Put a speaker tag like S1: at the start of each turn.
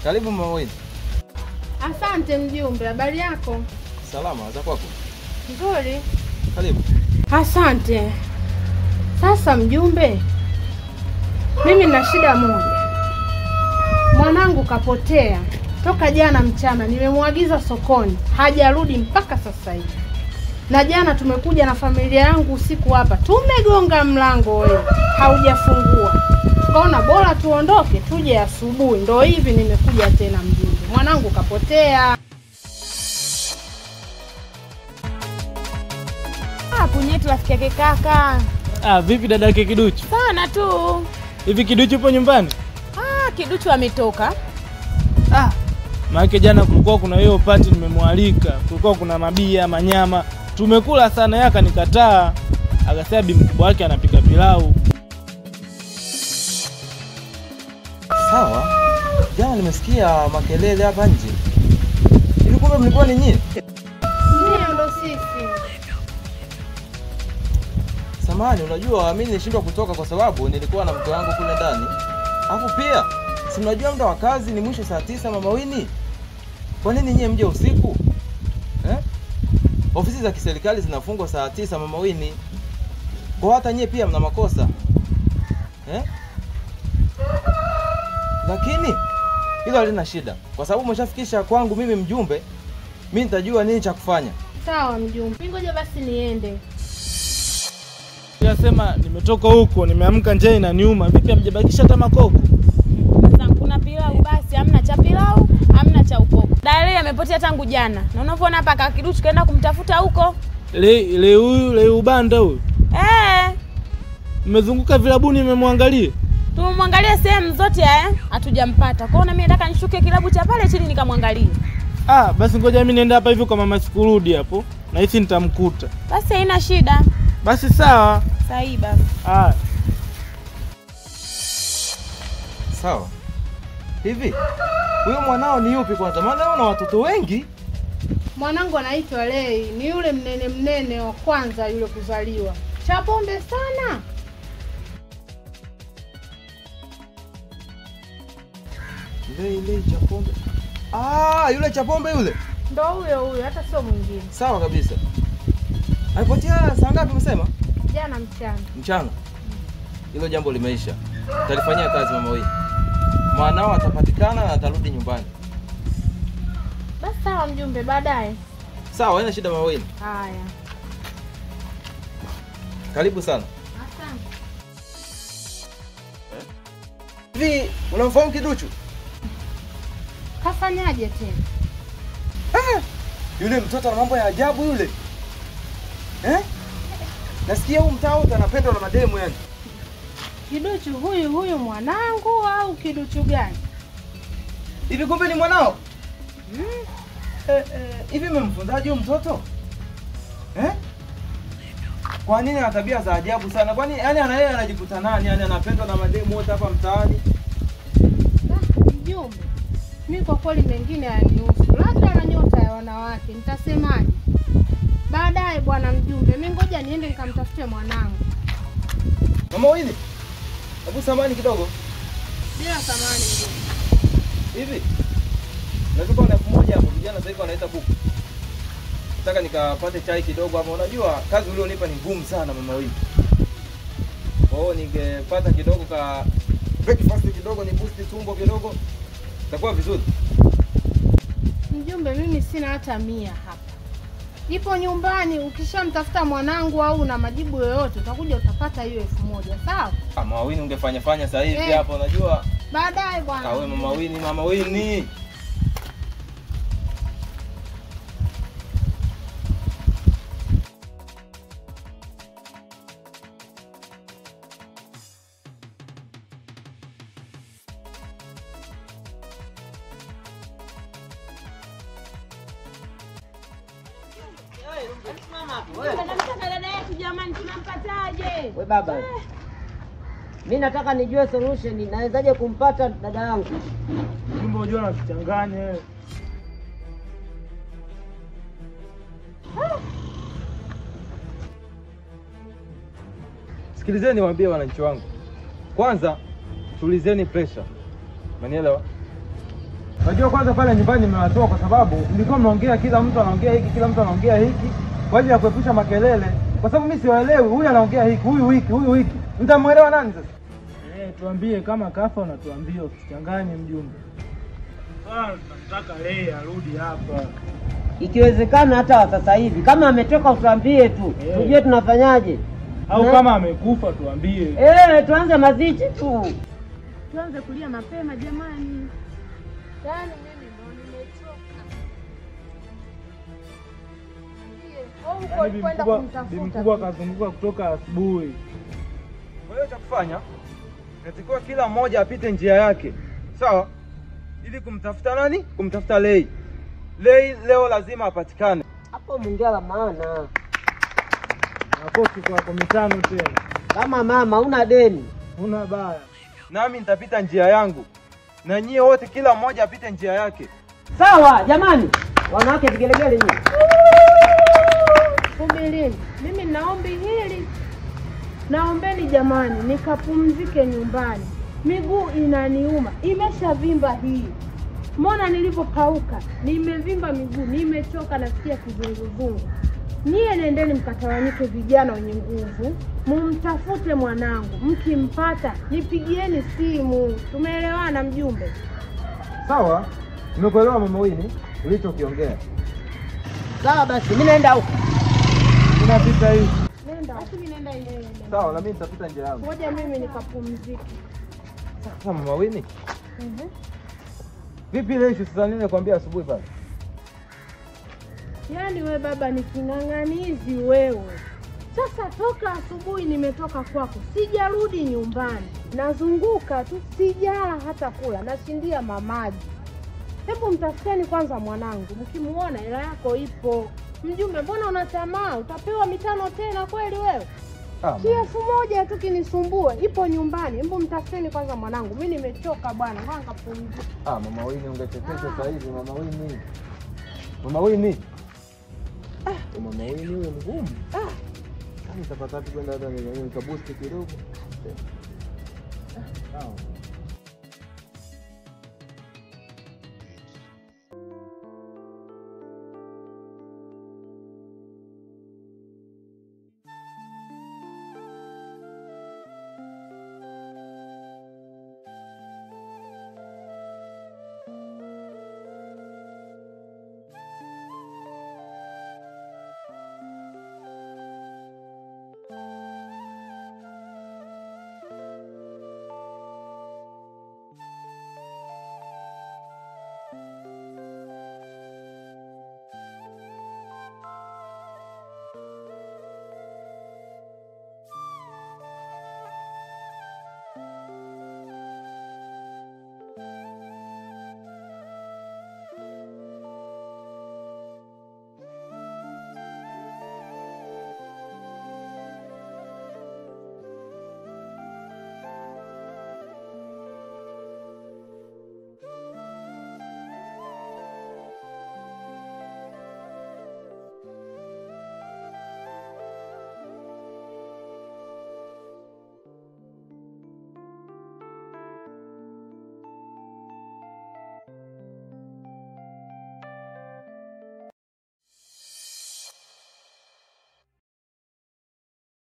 S1: Karibu mama Wini.
S2: Asante mjumbe, habari yako?
S1: Salama, za kwako?
S2: Nzuri.
S1: Karibu.
S2: Asante. Sasa mjumbe, mimi nina shida moja. Mwanangu kapotea toka jana mchana, nimemwagiza sokoni, hajarudi mpaka sasa hivi. Na jana tumekuja na familia yangu usiku hapa, tumegonga mlango wewe, haujafungua. Kaona bora tuondoke tuje asubuhi. Ndio hivi nimekuja tena mjumbe. Mwanangu kapotea.
S3: Punyetu rafiki yake kaka.
S4: Vipi dada yake Kiduchu?
S3: Sana tu.
S4: Hivi Kiduchu upo nyumbani?
S3: Kiduchu ametoka.
S4: Maana jana kulikuwa kuna hiyo party nimemwalika. Kulikuwa kuna mabia, manyama. Tumekula sana yaka nikataa. Akasema bi mkubwa wake anapika pilau.
S1: Sawa. Jana nimesikia makelele hapa nje. Hivi kumbe mlikuwa ni nyinyi?
S2: Ndio ndo sisi.
S1: Samahani, unajua mimi nilishindwa kutoka kwa sababu nilikuwa na mke wangu kule ndani. Alafu pia, si mnajua muda wa kazi ni mwisho saa 9 mama Wini. Kwa nini nyinyi mje usiku? Ofisi za kiserikali zinafungwa saa 9 mama Wini. Kwa hata nyinyi pia mna makosa. Lakini hilo halina shida. Kwa sababu umeshafikisha kwangu mimi mjumbe, mimi nitajua nini cha kufanya.
S2: Sawa mjumbe. Ngoja basi niende.
S4: Yasema nimetoka huko, nimeamka njaa inaniuma. Vipi amjabakisha hata makoko?
S3: Sasa kuna pilau basi, hamna cha pilau, hamna cha ukoko. Dalili amepotea tangu jana. Na unapoona hapa kaka Kiduchu kaenda kumtafuta huko.
S4: Le ubanda huyu. Mmezunguka vilabuni mmemwangalia?
S3: Tumemwangalia sehemu zote hatujampata. Kwa hiyo mimi nataka nishuke kilabu cha pale chini nikamwangalie.
S4: Basi ngoja mimi nienda hapa hivi kwa mama sikurudi hapo. Na hisi nitamkuta.
S3: Basi haina shida.
S4: Basi sawa.
S3: Sahi basi.
S1: Sawa. Hivi huyo mwanao ni yupi kwanza? Maana una watoto wengi.
S2: Mwanangu anaitwa Lei, ni yule mnene wa kwanza yule kuzaliwa. Cha pombe sana.
S1: Lei Chapombe. Yule Chapombe yule.
S2: Ndio huyo, hata sio mwingine.
S1: Sawa kabisa. Alipotea saa ngapi umesema?
S2: Jana mchana.
S1: Mchana. Hilo jambo limeisha. Utalifanyia kazi mama Wini. Mwanao atapatikana na atarudi nyumbani.
S2: Basi sawa mjumbe, baadaye.
S1: Sawa, haina shida mama Wini.
S2: Haya.
S1: Karibu sana.
S2: Asante.
S1: Hivi unamfahamu Kiduchu?
S2: Kafanyaje tena?
S1: Yule mtoto ana mambo ya ajabu yule. Nasikia huu mtaa wote anapendwa na mademu yani.
S2: Kiduchu huyu mwanangu au Kiduchu gani?
S1: Hivi kumbe ni mwanao? Hivi mmemfunzaje huyu mtoto? Kwa nini ana tabia za ajabu sana? Kwani yani yeye anajikuta nani? Yani anapendwa na mademu wote hapa mtaani.
S2: Mjumbe, mimi kwa kweli mengine hayanihusu. Labda ana nyota ya wanawake, nitasemaje? Baadaye bwana mjumbe, mimi ngoja niende nikamtafute mwanangu.
S1: Mama Wini. Hebu samani kidogo.
S2: Bila samani mjumbe.
S1: Hivi nataka na 1000 hapo, vijana sasa hivi wanaita buku. Nataka nikapate chai kidogo hapo. Unajua kazi ulionipa ni ngumu sana mama Wini. Kwa hiyo ningepata kidogo ka breakfast kidogo, ni boost tumbo kidogo. Itakuwa vizuri.
S2: Mjumbe, mimi sina hata 100 hapa. Ipo nyumbani, ukishamtafuta mwanangu au una majibu yoyote utakuja utapata hiyo 1000, sawa?
S1: Mama Wini ungefanya sasa hivi hapo unajua.
S2: Baadaye bwana.
S1: Wewe mama Wini.
S3: Dada yetu jamani, tunampataje?
S5: We baba. Mimi nataka nijue solution, nawezaje kumpata dada yangu?
S4: Kumbe unajua nakuchanganya.
S1: Sikilizeni niwaambie wananchi wangu. Kwanza tulizeni pressure. Umenielewa? Unajua kwanza pale nyumbani nimewatoa kwa sababu nilikuwa mnaongea kila mtu anaongea hiki, kila mtu anaongea hiki kwa ajili ya kuepusha makelele. Kwa sababu mimi siwaelewi, huyu anaongea hiki, huyu wiki. Mtamuelewa nani sasa?
S4: Tuambie kama kafa unatuambia, usichanganye mjumbe. Tunataka leo arudi hapa.
S5: Ikiwezekana hata sasa hivi. Kama ametoka utuambie tu. Tujue tunafanyaje.
S4: Au kama amekufa tuambie.
S5: Tuanze mazishi tu.
S2: Tuanze kulia mapema jamani. Yaani mimi ndo nimechoka. Ndiye, kwenda kumtafuta.
S4: Mkubwa kazunguka kutoka asubuhi.
S1: Kwa hiyo cha kufanya natakiwa kila mmoja apite njia yake. Sawa? Ili kumtafuta nani? Kumtafuta Lei. Lei leo lazima apatikane.
S5: Hapo mwongea la maana.
S4: Makofi kwa mitano tena.
S5: Kama mama una deni,
S4: una baya.
S1: Nami nitapita njia yangu. Na nyie wote kila mmoja apite njia yake.
S5: Sawa jamani. Wanawake vigelegele nyinyi.
S2: Subirini. Mimi naombi hili. Naombeni jamani nikapumzike nyumbani. Miguu inaniuma. Imeshavimba hii. Mbona nilipopauka? Nimevimba miguu, nimechoka, nasikia kizunguzungu. Nyie nendeni mkatawanyike vijana wenye nguvu, mumtafute mwanangu. Mkimpata nipigieni simu. Tumeelewana mjumbe?
S1: Sawa? Nimekuelewa mama Wini ulichokiongea.
S5: Sawa basi, mimi naenda huko.
S1: Tunapita hivi.
S2: Nenda, mimi nenda ile.
S1: Sawa, na mimi nitapita njia yangu.
S2: Ngoja mimi nikapumzike.
S1: Sasa mama Wini. Vipi leo sasa nini nakwambia asubuhi pale?
S2: Yaani we baba ni king'ang'anizi wewe. Sasa toka asubuhi nimetoka kwako, sijarudi nyumbani. Nazunguka tu, sijala hata kula, nashindia mamaji. Hebu mtafuteni kwanza mwanangu, mkimuona hela yako ipo. Mjumbe, mbona una tamaa? Utapewa 5 tena kweli wewe? Kiasi moja tu kinisumbue, ipo nyumbani. Hebu mtafuteni kwanza mwanangu. Mimi nimechoka bwana, ngoja nikapumzike.
S1: Mama Wini ungechekesha sasa hivi mama Wini. Mama Wini. Mama Wini wewe mgumu. Nitapata wapi kwenda hata nikaboost kidogo. Sawa.